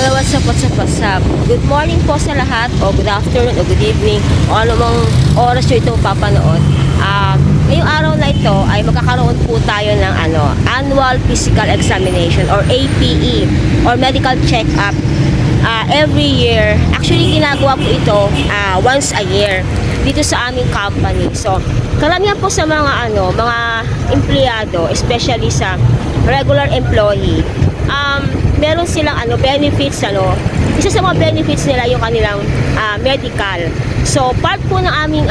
Hello, what's up? Good morning po sa lahat, o good afternoon, o good evening, o anumang oras nyo ito papanood. Ngayong araw na ito ay magkakaroon po tayo ng annual physical examination or APE or medical check-up every year. Actually, ginagawa po ito once a year dito sa aming company. So, karamihan po sa mga mga empleyado, especially sa regular employee, meron silang benefits. Isa sa mga benefits nila yung kanilang medical. So part po ng aming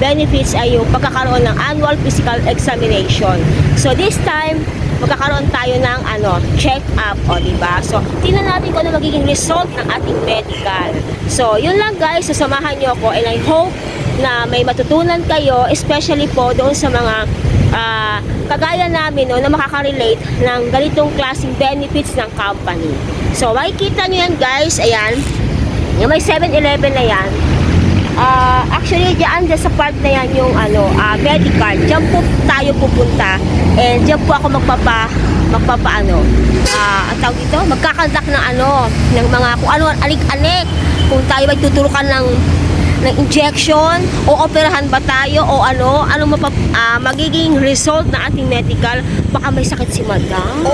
benefits ay yung pagkakaroon ng annual physical examination. So this time magkakaroon tayo ng check up, diba? So tingnan natin kung ano magiging result ng ating medical. So yun lang guys, sasamahan niyo ako and I hope na may matutunan kayo, especially po doon sa mga kagaya namin na makaka-relate ng ganitong klaseng benefits ng company. So makikita nyo yan guys, ayan yung may 7-Eleven na yan. Actually dyan sa part na yan yung medical, dyan po tayo pupunta and dyan po ako ang tawag dito, magkakandak ng mga kung ano alik-alik, kung tayo ay tuturukan ng injection o operahan ba tayo o magiging result na ating medical. Baka may sakit si madam.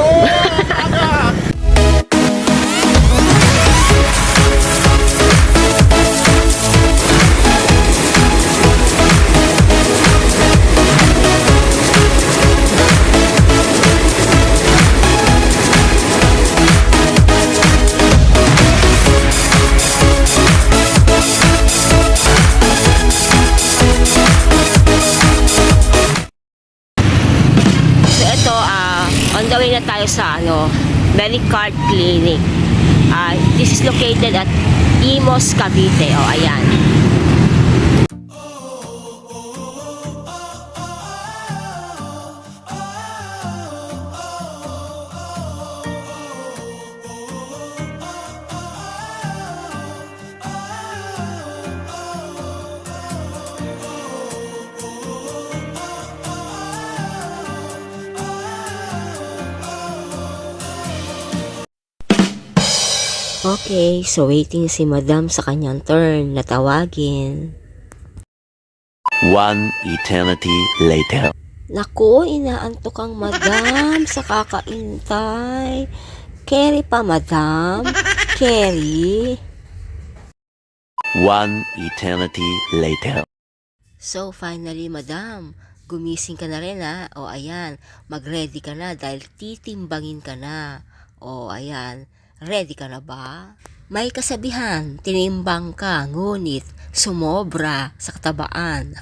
On the way na tayo sa Medical Clinic. This is located at Imus, Cavite. Ayan. Okay, so waiting si madam sa kanyang turn na tawagin. One eternity later. Naku, inaantok ang madam sa kakaintay. Carry pa madam, carry. One eternity later. So finally madam, gumising ka na rin O ayan, mag-ready ka na dahil titimbangin ka na. O ayan, ready ka na ba? May kasabihan, tinimbang ka, ngunit sumobra sa katabaan.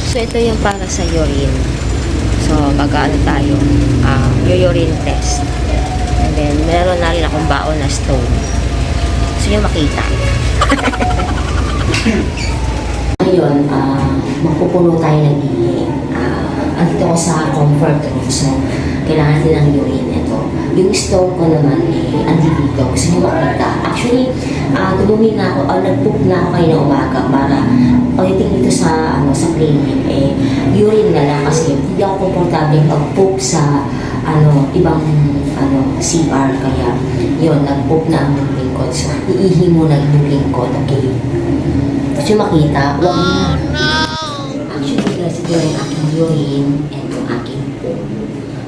So ito yung para sa urine. So tayo, urine test. And then meron na rin akong baon na stone. Gusto nyo makita? Ngayon, magpupuno tayo ng ihi. Andito ko sa comfort room. So kailangan din ng urine. Yung stone ko naman andito. Gusto nyo makita? Actually, dumumi na ako, nag-poop na ako kayo na umaga para pagdating dito sa clinic, urine na lang kasi hindi ako komportable pag-poop sa ibang CR. Kaya yun, nag-poop na ang lingkod. So, iihi mo na yung lingkod, okay? Gusto nyo makita? Oh, no! Actually, guys, ito yung aking urine and yung aking poop.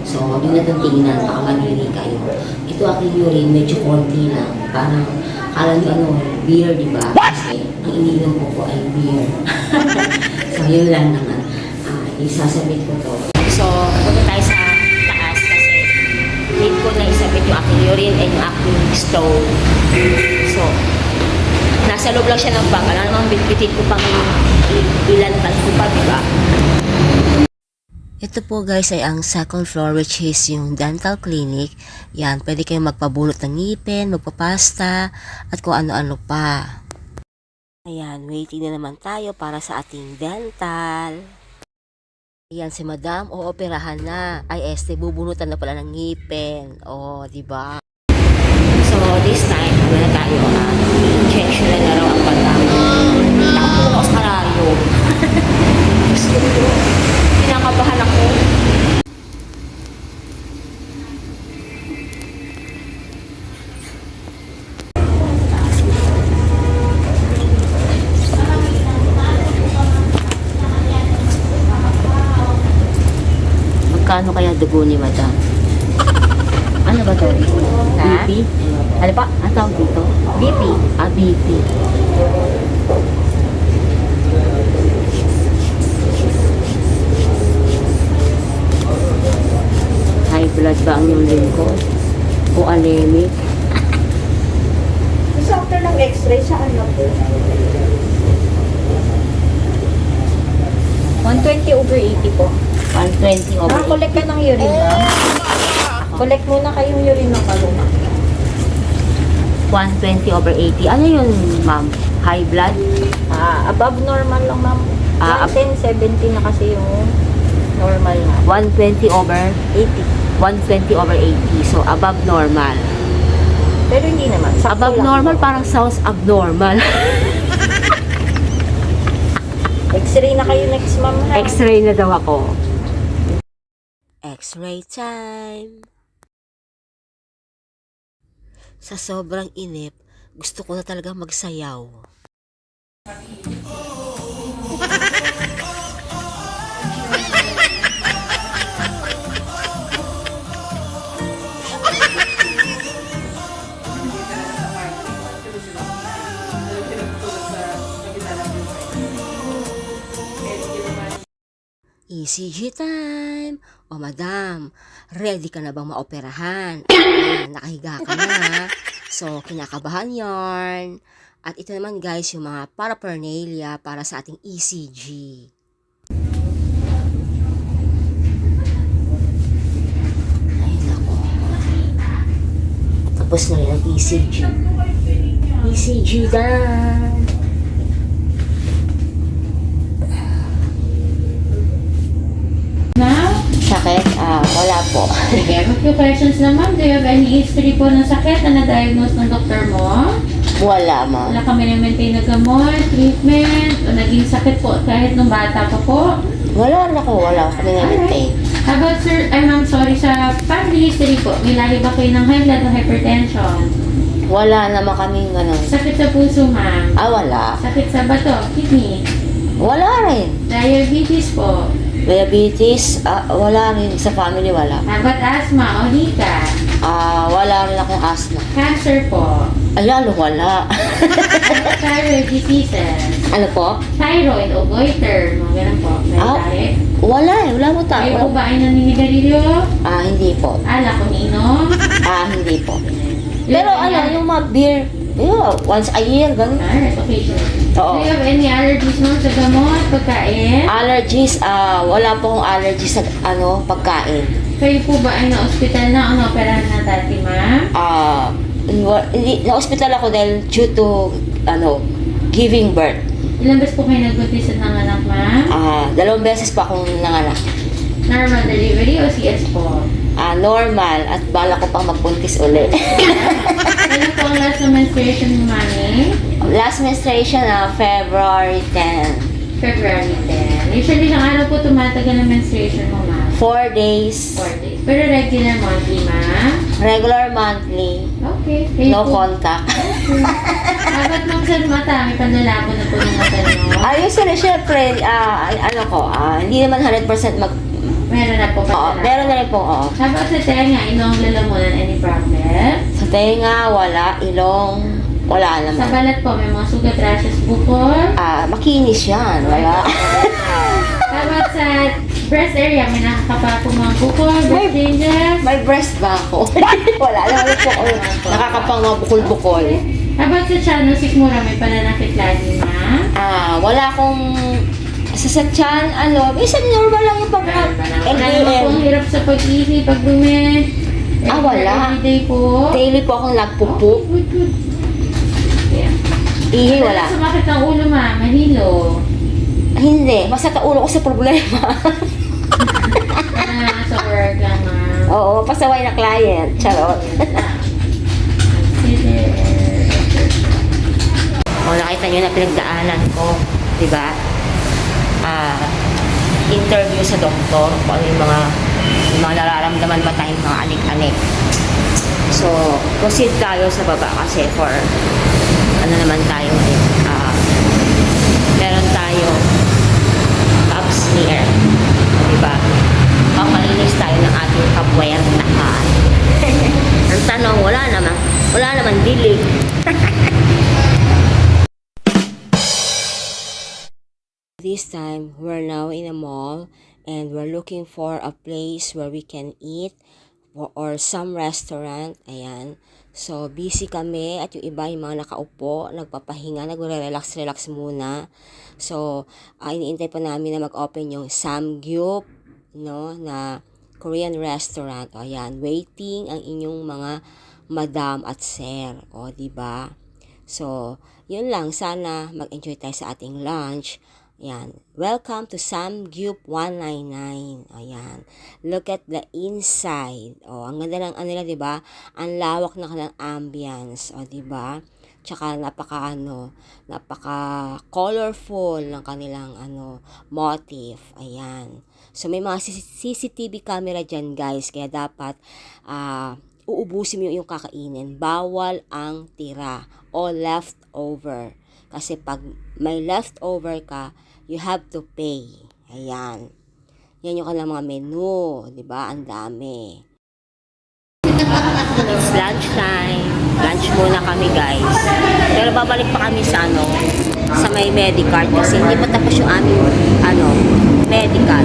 So, huwag nyo natin tingnan, baka manili kayo. Ito aking urine, medyo konti lang. Parang, kala nyo beer, di ba? Kasi, ang ininom ko po ay beer. So, yun lang naman. Isasabit ko to. So, punta tayo sa taas kasi need ko na isabit yung aking urine and yung aking stone. So, nasa loob lang siya ng bag. Alam naman, bitbitin ko pang ilan ko pa, di ba? Ito po guys ay ang second floor which is yung dental clinic. Yan, pwede kayong magpabunot ng ngipin, magpapasta, at kung ano-ano pa. Ayan, waiting na naman tayo para sa ating dental. Ayan si madam, operahan na. Ay, bubunutan na pala ng ngipin. Diba? So, this time, na tayo, injection na raw ang madam. Nakapuno ako sa karayo. Gusto ko. Kinakabahan ako. Magkano kaya dugo ni madam? Ano ba to? Ha? BP? Ano pa? Ang tawag dito? BP. Ah, BP. High blood ba ang iyong lingkod? O anemic? Gusto after ng x-ray, saan na po? 120/80 po. 120 over Nakakolek ka ng urine na. Collect muna kayong urine ng kaluma. 120/80. Ano yun, ma'am? High blood? Above normal lang, ma'am. Ah, 10-70 na kasi yung normal na. 120/80. 120/80. So, above normal. Pero hindi naman. Sakto Above lang. normal parang sounds abnormal. X-ray na kayo next, ma'am. ha? X-ray na daw ako. X-ray time. Sa sobrang inip, gusto ko na talagang magsayaw. ECG time! O madam, ready ka na bang maoperahan? Ayan, nakahiga ka na. So, kinakabahan yarn. At ito naman guys, yung mga paraphernalia para sa ating ECG. Ayun ako. Tapos na rin ang ECG. ECG time! Now, Sakit? Wala po. sige, a few questions naman. Do you have any history po ng sakit na na-diagnose ng doktor mo? Wala, ma'am. Wala kami na-maintain na gamot, treatment, o naging sakit po kahit nung bata pa po? Wala na ko. Wala kami na-maintain. How about sir, ma'am, sorry, sa family history po, may lahi ba kayo ng high blood o hypertension? Wala naman kaming ganun. Sakit sa puso, ma'am? Wala. Sakit sa bato, kidney? Wala rin. Diabetes po? Diabetes, wala rin. Sa family, wala. How about asthma o hika? Wala rin akong asthma. Cancer po? Lalo wala. Thyroid diseases? Ano po? Thyroid o goiter, mga ganun po. May lahi? Wala eh. Wala mo ta. Kayo po ba ay naninigarilyo? Hindi po. Alak o ninom? Hindi po. Pero yung mga beer, once a year, ganun. Alright, okay, sure. Oo. Do you have any allergies mo sa gamot, pagkain? Allergies, wala po akong allergies sa pagkain. Kayo po ba ay na-hospital na o na-operahan na dati, ma'am? Na-hospital ako dahil due to, giving birth. Ilang beses po kayo nagbuntis at nanganak, ma'am? 2 beses pa akong nanganak. Normal delivery o CS po? Normal at bala ko pang magbuntis uli. Ano po ang last na menstruation mo, mami? Last menstruation, February 10. February 10. Usually, ilang araw po tumatagal ang menstruation mo, ma'am? 4 days. 4 days. Pero regular monthly, ma'am? Regular monthly. Okay. Kayo No po- contact. Dapat ma'am sa mata, may panlalabo na po ng mata nyo. Usually, syempre, hindi naman 100% Meron na po panlalabo. meron na rin po, Dapat sa tenga, inong lalamunan, any problem? Sa tenga, wala. Ilong, wala Sa naman. balat po, may mga sugat, rashes, bukol. Makinis yan. Wala. Dapat sa breast area, may nakakapa po mga bukol, breast changes. May breast ba ako? Wala. Alam po ako. Nakakapang mga bukol-bukol. Dapat sa tiyan, no, sikmura, may pananakit lagi, ma'am. Wala akong sa tiyan, minsan normal lang yung Wala naman po LDM. ang hirap sa pag-ihi, pagdumi. Wala. Everyday po. Daily po akong nagpupo. Good. Yeah. Ihi, wala. Sumakit ang ulo, ma'am. Mahilo. Hindi. Basta ulo ko sa problema. Sa work lang, ma'am. Oo, pasaway na client. Charot. Consider. Nakita nyo na pinagdaanan ko. Diba? Interview sa doktor kung ano yung mga nararamdaman ba tayong mga anik-anik. So, proceed tayo sa baba kasi for naman tayo meron tayo pap smear. Diba? magpapalinis tayo ng ating kapuwertahan. Ang tanong, wala naman dilig. This time, we're now in a mall and we're looking for a place where we can eat or some restaurant. Ayan. So, busy kami at yung iba yung mga nakaupo, nagpapahinga, nagre-relax muna. So, iniintay pa namin na mag-open yung Samgyup, no, na Korean restaurant. O, ayan, waiting ang inyong mga madam at sir. O, diba? So, yun lang. Sana mag-enjoy tayo sa ating lunch. Ayan. Welcome to Samgyup 199. Ayan. Look at the inside. Oh, ang ganda ng nila, 'di ba? Ang lawak na kanilang ambience, oh, 'di ba? Tsaka napaka colorful ng kanilang motif. Ayan. So may mga CCTV camera diyan, guys. Kaya dapat uubusin mo yung kakainin. Bawal ang tira o leftover. Kasi pag may leftover ka, you have to pay. Ayan. Yan yung kanilang mga menu. Diba? Ang dami. It's lunch time. Lunch muna kami, guys. Pero babalik pa kami sa sa may medical kasi hindi pa tapos yung aming medical.